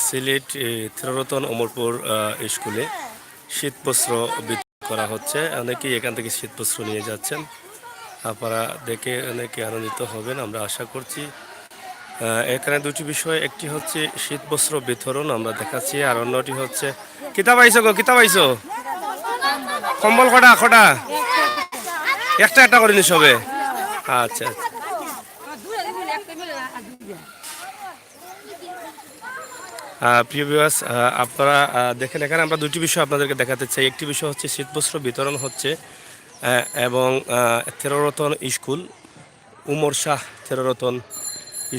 সিলেট থিররতন অমরপুর স্কুলে শীতবস্ত্র বিতরণ করা হচ্ছে। অনেকেই এখান থেকে শীতবস্ত্র নিয়ে যাচ্ছেন। আপনারা দেখে অনেকে আনন্দিত হবেন আমরা আশা করছি। এখানে দুটি বিষয়, একটি হচ্ছে শীতবস্ত্র বিতরণ আমরা দেখাচ্ছি, আর অন্যটি হচ্ছে কিতাব আইসো গো, কিতাব আইসো, কম্বল কটা কটা একটা একটা করে নিস হবে। আচ্ছা আচ্ছা। প্রিয় ভিউয়ার্স, আপনারা দেখেন এখানে আমরা দুটি বিষয় আপনাদেরকে দেখাতে চাই। একটি বিষয় হচ্ছে শীতবস্ত্র বিতরণ হচ্ছে এবং থিররতন স্কুল, উমর শাহ থিররতন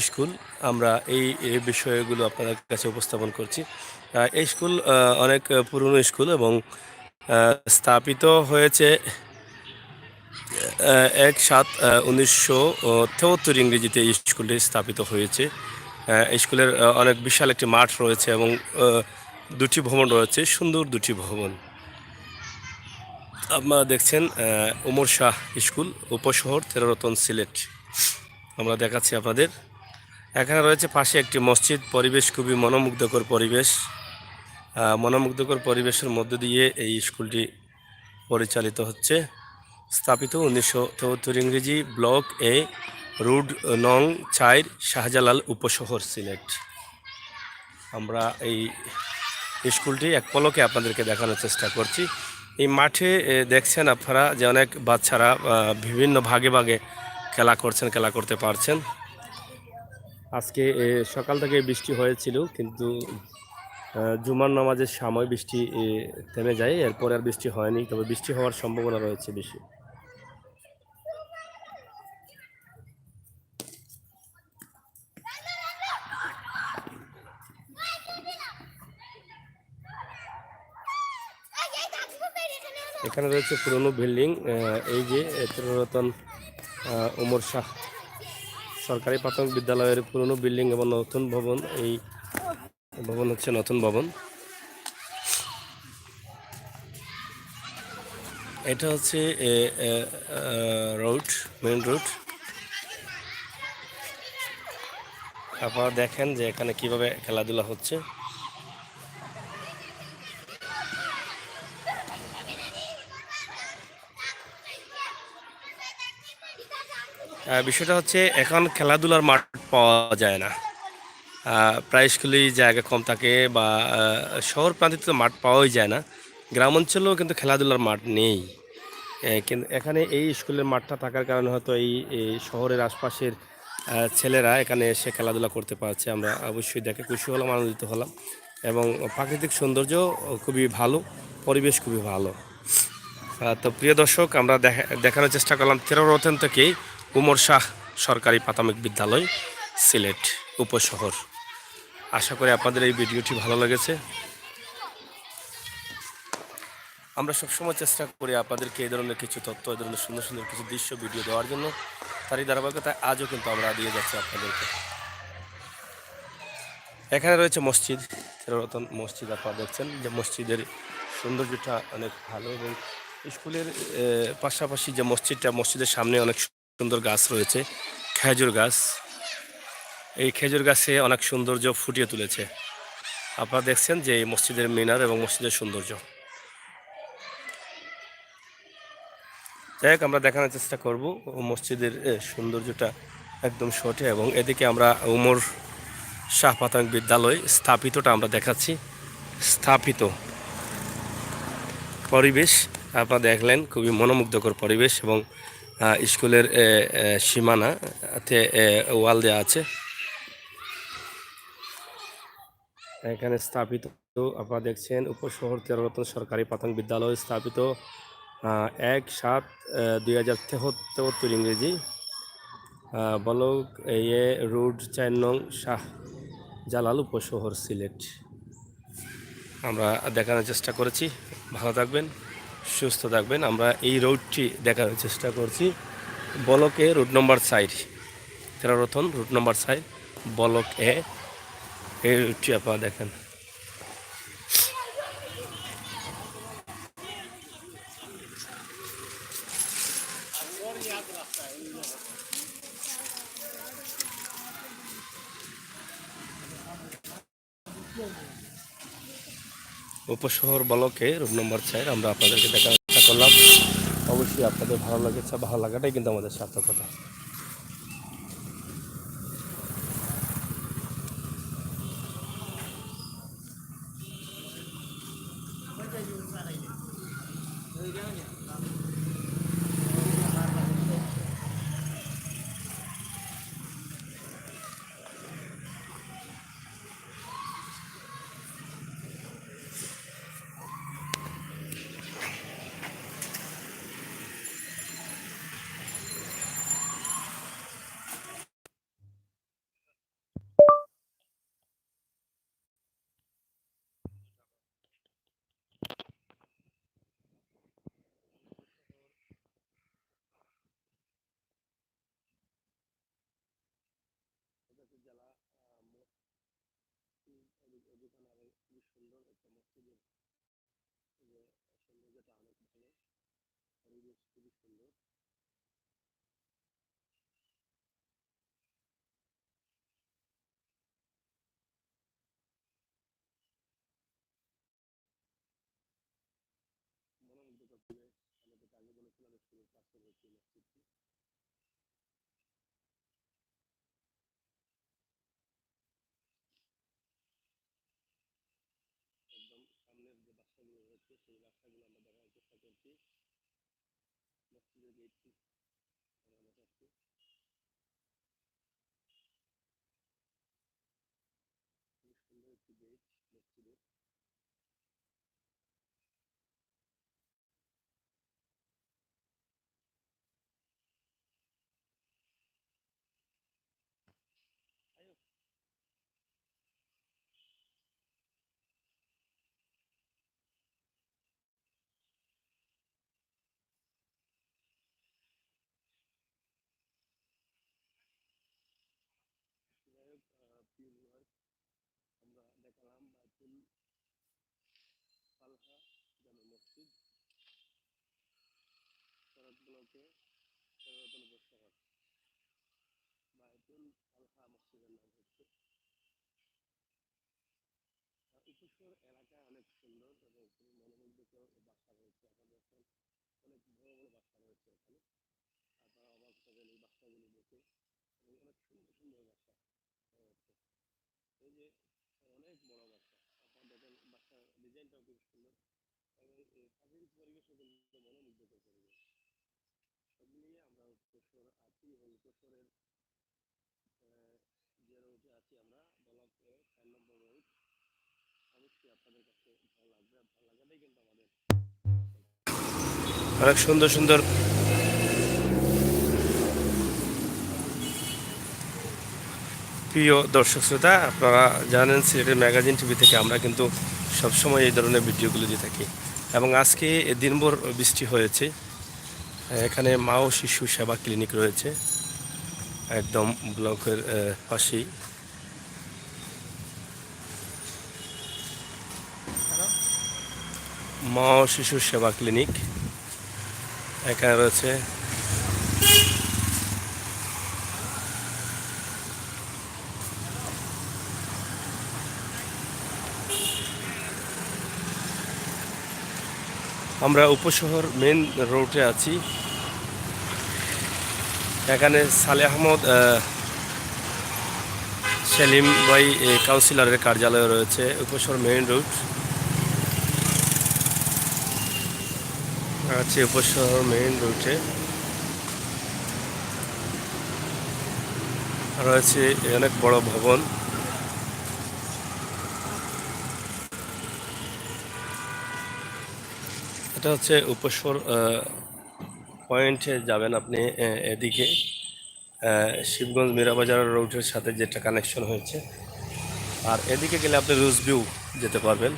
স্কুল, আমরা এই বিষয়গুলো আপনাদের কাছে উপস্থাপন করছি। এই স্কুল অনেক পুরনো স্কুল এবং স্থাপিত হয়েছে ১/৭/১৯৭৩ ইংরেজিতে এই স্কুলটি স্থাপিত হয়েছে। স্কুলের অনেক বিশাল একটি মাঠ রয়েছে এবং দুটি ভবন রয়েছে, সুন্দর দুটি ভবন। আপনারা দেখছেন উমর শাহ স্কুল, উপশহর থিররতন, সিলেট। আমরা দেখাচ্ছি আপনাদের। এখানে রয়েছে পাশে একটি মসজিদ, পরিবেশ খুবই মনোমুগ্ধকর পরিবেশ। মনোমুগ্ধকর পরিবেশের মধ্য দিয়ে এই স্কুলটি পরিচালিত হচ্ছে। স্থাপিত ১৯৭৩ ইংরেজি, ব্লক এ, রোড নং ৪, শাহজালাল, উপশহর, সিলেট। আমরা এই স্কুলটি এক পলকে আপনাদেরকে দেখানোর চেষ্টা করছি। এই মাঠে দেখছেন আপনারা যে অনেক বাচ্চারা বিভিন্ন ভাগে ভাগে খেলা করছেন, খেলা করতে পারছেন। আজকে সকাল থেকে বৃষ্টি হয়েছিল, কিন্তু জুমার নামাজের সময় বৃষ্টি থেমে যায়, এরপরে আর বৃষ্টি হয়নি, তবে বৃষ্টি হওয়ার সম্ভাবনা রয়েছে বেশি। এখানে রয়েছে পুরনো বিল্ডিং, এই যে থিররতন উমর শাহ সরকারি প্রাথমিক বিদ্যালয়ের পুরনো বিল্ডিং এবং নতুন ভবন। এই ভবন হচ্ছে নতুন ভবন। এটা হচ্ছে রোড, মেইন রোড। আপনারা দেখেন যে এখানে কিভাবে খেলাধুলা হচ্ছে। বিষয়টা হচ্ছে এখন খেলাধুলার মাঠ পাওয়া যায় না, প্রায় স্কুলেই জায়গা কম থাকে, বা শহর প্রান্তিত মাঠ পাওয়াই যায় না। গ্রাম অঞ্চলেও কিন্তু খেলাধুলার মাঠ নেই। কিন্তু এখানে এই স্কুলের মাঠটা থাকার কারণে হয়তো এই শহরের আশপাশের ছেলেরা এখানে এসে খেলাধুলা করতে পারছে। আমরা অবশ্যই দেখে খুশি হলাম, আনন্দিত হলাম, এবং প্রাকৃতিক সৌন্দর্য খুবই ভালো, পরিবেশ খুবই ভালো। তো প্রিয় দর্শক, আমরা দেখানোর চেষ্টা করলাম থিররতন থেকে উমর শাহ সরকারি প্রাথমিক বিদ্যালয়, সিলেট উপশহর। আশা করি আপনাদের এই ভিডিওটি ভালো লেগেছে। আমরা সবসময় চেষ্টা করি আপনাদেরকে এই ধরনের কিছু তথ্য, এই ধরনের সুন্দর সুন্দর কিছু দৃশ্য ভিডিও দেওয়ার জন্য। তারই ধারাবাহিকতায় আজও কিন্তু আমরা দিয়ে যাচ্ছি আপনাদেরকে। এখানে রয়েছে মসজিদ, থিররতন মসজিদ। আপনারা দেখছেন যে মসজিদের সৌন্দর্যটা অনেক ভালো, এবং স্কুলের পাশাপাশি যে মসজিদটা, মসজিদের সামনে অনেক সুন্দর গাছ রয়েছে, খেজুর গাছ। এই খেজুর গাছে অনেক সৌন্দর্য ফুটিয়ে তুলেছে। আপনারা দেখছেন যে এই মসজিদের মিনার এবং মসজিদের সৌন্দর্য। যাই হোক, আমরা দেখানোর চেষ্টা করব মসজিদের সৌন্দর্যটা একদম শর্টে, এবং এদিকে আমরা উমর শাহ প্রাথমিক বিদ্যালয় স্থাপিতটা আমরা দেখাচ্ছি। স্থাপিত পরিবেশ আপনারা দেখলেন, খুবই মনোমুগ্ধকর পরিবেশ, এবং স্কুলের সীমানাতে ওয়াল দেওয়া আছে। এখানে স্থাপিত আপনারা দেখছেন উপশহর থিররতন সরকারি প্রাথমিক বিদ্যালয়, স্থাপিত ১/৭/২০৭৩ ইংরেজি, ব্লক এ, রোড ৪ নং, শাহ জালাল, উপশহর, সিলেট। আমরা দেখানোর চেষ্টা করেছি। ভালো থাকবেন, সুস্থ থাকবেন। আমরা এই রোডটি দেখানোর চেষ্টা করছি। ব্লকে রোড নম্বর ৪, থিররতন রোড নম্বর ৪, ব্লক এ, এই রোডটি আপনারা দেখেন। উপশহর ব্লকে রুম নম্বর 4 আমরা আপনাদেরকে দেখার চেষ্টা করলাম। অবশ্যই আপনাদের ভালো লেগেছে, ভালো লাগাটাই কিন্তু আমাদের সার্থকতা। অনেক সুন্দর সুন্দর প্রিয় দর্শক শ্রোতা, আপনারা জানেন সিলেটের ম্যাগাজিন টিভি থেকে আমরা কিন্তু সবসময় এই ধরনের ভিডিওগুলো দিয়ে থাকি। এবং আজকে দিনভর বৃষ্টি হয়েছে। এখানে মা ও শিশু সেবা ক্লিনিক রয়েছে একদম ব্লকের পাশেই। মা ও শিশু সেবা ক্লিনিক এখানে রয়েছে। আমরা উপশহর মেন রোডে আছি। এখানে সালে আহমদ সেলিম ভাই কাউন্সিলরের কার্যালয় রয়েছে উপশহর মেইন রোড আছে। উপশহর মেইন রোডে রয়েছে অনেক বড় ভবন। এটা হচ্ছে উপশহর পয়েন্টে যাবেন আপনি এদিকে শিবগঞ্জ মীরাবাজার রোডের সাথে যেটা কানেকশন হয়েছে, আর এদিকে গেলে আপনি রুজভিউ যেতে পারবেন।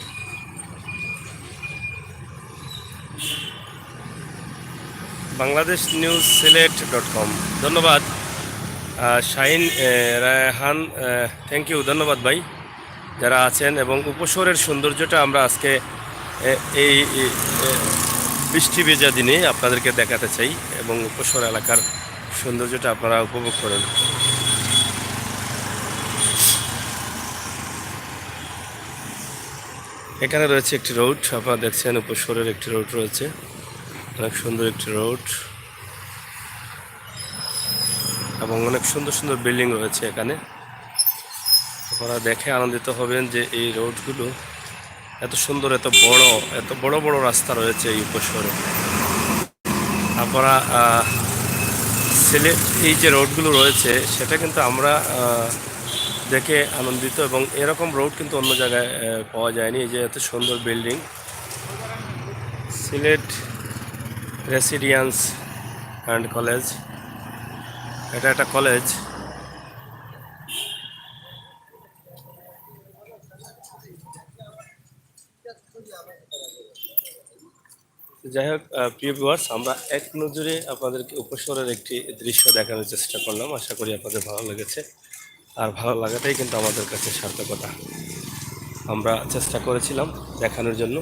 বাংলাদেশ নিউজ সিলেট.com। ধন্যবাদ শাহিন রায়হান, থ্যাংক ইউ, ধন্যবাদ ভাই যারা আছেন। এবং উপশহরের সৌন্দর্যটা আমরা আজকে এই বৃষ্টি ভেজা দিনে আপনাদেরকে দেখাতে চাই এবং উপশহর এলাকার সৌন্দর্যটা আপনারা উপভোগ করেন। এখানে রয়েছে একটি রোড, আপনারা দেখছেন উপশহরের একটি রোড রয়েছে, অনেক সুন্দর একটি রোড এবং অনেক সুন্দর সুন্দর বিল্ডিং রয়েছে এখানে। আপনারা দেখে আনন্দিত হবেন যে এই রোডগুলো এত সুন্দর, এত বড় বড় রাস্তা রয়েছে এই উপশহরে। আপনারা সিলেট এই যে রোডগুলো রয়েছে সেটা কিন্তু আমরা দেখে আনন্দিত, এবং এরকম রোড কিন্তু অন্য জায়গায় পাওয়া যায়নি। এই যে এত সুন্দর building, Sylhet residence and college, এটা একটা কলেজ। যাই হোক, প্রিয় ভিউয়ার্স, আমরা এক নজরে আপনাদেরকে উপশহরের একটি দৃশ্য দেখানোর চেষ্টা করলাম। আশা করি আপনাদের ভালো লেগেছে, আর ভালো লাগাটাই কিন্তু আমাদের কাছে সার্থকতা। আমরা চেষ্টা করেছিলাম দেখানোর জন্য।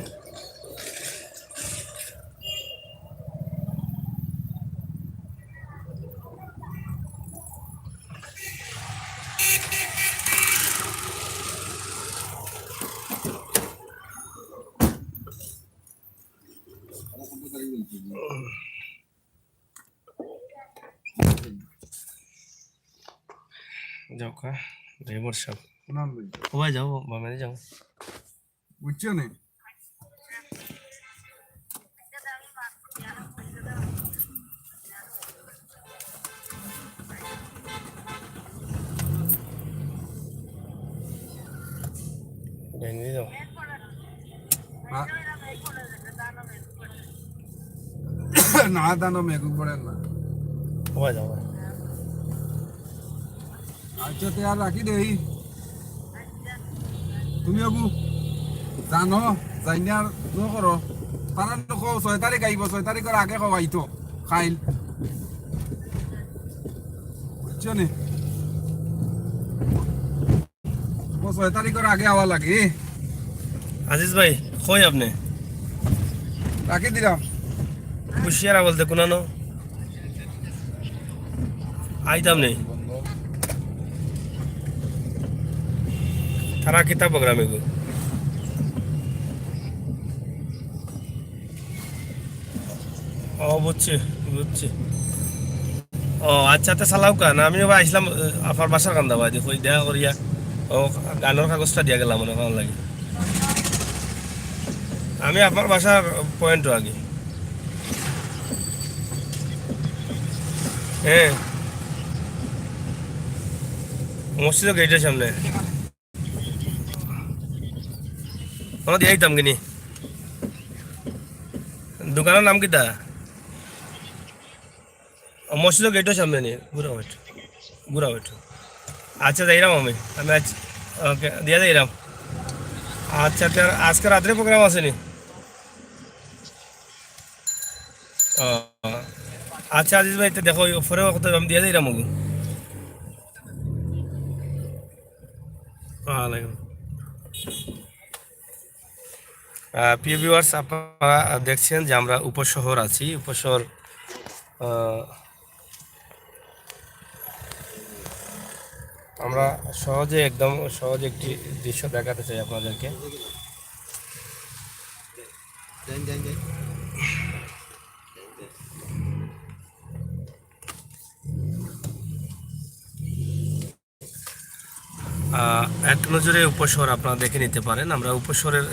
যাও কা ড্রাইভার সাহেব, কোথায় যাও? বামে যাও, বুঝছো না? ডাইনে যাও। না দানো মেঘু পড়ে না। কোথায় যাও? আচ্ছা তে আর রাখি দেই। তুমি আগু জানো যাই না আর করো। তারা তো 6 তারিখ আইব, 6 তারিখের আগে খাওয়াইতো খাইল। বুঝছো নি? 6 তারিখের আগে আওয়া লাগে। আজিজ ভাই কই আপনি? রাখি দিলাম। কুশিয়ারা বলতে কোনানো আইতাম নেই, তারা কিতাব প্রোগ্রামে গো। ও বুঝছি বুঝছি। ও আচ্ছা, তে চালাও কান, আমিও বা আসলাম আপনার বাসার কান্দা ভাই, দেখো দেখা করিয়া ও গানের কাগজটা দিয়া গেলাম মনে করার লাগে। আমি আপনার বাসার পয়েন্টও আগে। হ্যাঁ, মসজিদের গেটের সামনে আমরা দিয়ে আইতাম কিনি। দোকানের নাম কিতা? মসজিদের গেটের সামনে নিয়ে ঘুরা ওইট, ঘুরা ওইট। আচ্ছা যাইরাম আমি, ওকে দিয়া যাইরাম। আচ্ছা, আজকে রাত্রে প্রোগ্রাম আছে নি? ও আচ্ছা আজিজ ভাই, তো দেখো পরে কত আমি দিয়ে যাইরাম ওগু। ওয়ালাইকুম। প্রিয় ভিউয়ার্স, আপনারা দেখছেন যে আমরা উপশহর আছি। উপশহর আমরা একদম সহজে একটি দৃশ্য দেখাতে চাই আপনাদেরকে। এক নজরে উপশহর আপনারা দেখে নিতে পারেন। আমরা উপশহরের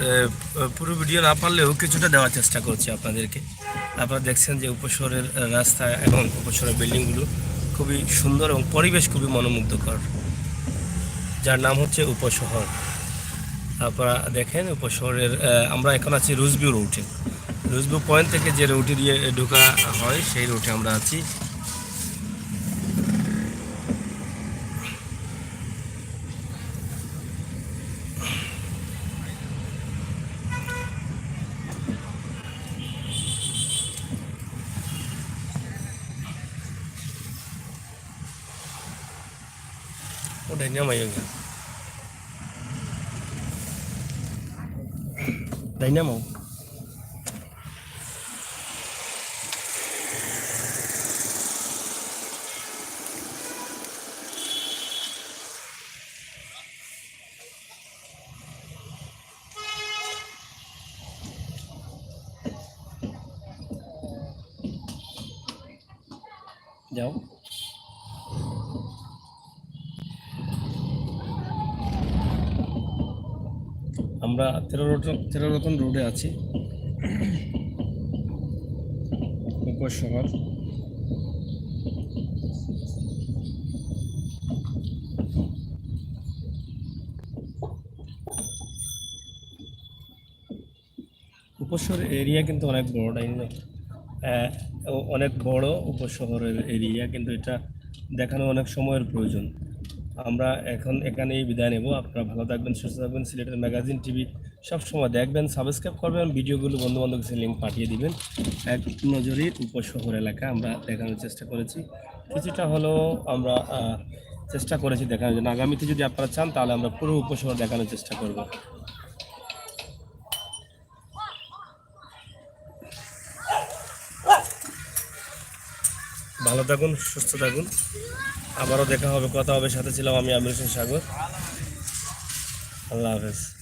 পুরো ভিডিও না পারলেও কিছুটা দেওয়ার চেষ্টা করছি আপনাদেরকে। আপনারা দেখছেন যে উপশহরের রাস্তা এবং উপশহরের বিল্ডিংগুলো খুবই সুন্দর এবং পরিবেশ খুবই মনোমুগ্ধকর, যার নাম হচ্ছে উপশহর। আপনারা দেখেন উপশহরের আমরা এখন আছি রুজভিউ রুটে। রুজভিউ পয়েন্ট থেকে যে রুটে দিয়ে ঢোকা হয় সেই রুটে আমরা আছি। Udah nyamai ya enggak? Udah nyamau. যাও। আমরা তেরো রতন রোডে আছি, উপশহর। উপশহর এরিয়া কিন্তু অনেক বড়, তাই না? অনেক বড় উপশহরের এরিয়া, কিন্তু এটা দেখানো অনেক সময়ের প্রয়োজন। আমরা এখন এখানেই বিদায় নেব। আপনারা ভালো থাকবেন, সুস্থ থাকবেন। সিলেটের ম্যাগাজিন টিভি সবসময় দেখবেন, সাবস্ক্রাইব করবেন, ভিডিওগুলো বন্ধু বান্ধব কাছে লিঙ্ক পাঠিয়ে দিবেন। এক নজরে উপশহর এলাকা আমরা দেখানোর চেষ্টা করেছি, কিছুটা হলেও আমরা চেষ্টা করেছি দেখানোর জন্য। আগামীতে যদি আপনারা চান তাহলে আমরা পুরো উপশহর দেখানোর চেষ্টা করব। ভালো থাকুন, সুস্থ থাকুন, আবারও দেখা হবে, কথা হবে। সাথে ছিলাম আমি আমির হোসেন সাগর। আল্লাহ হাফেজ।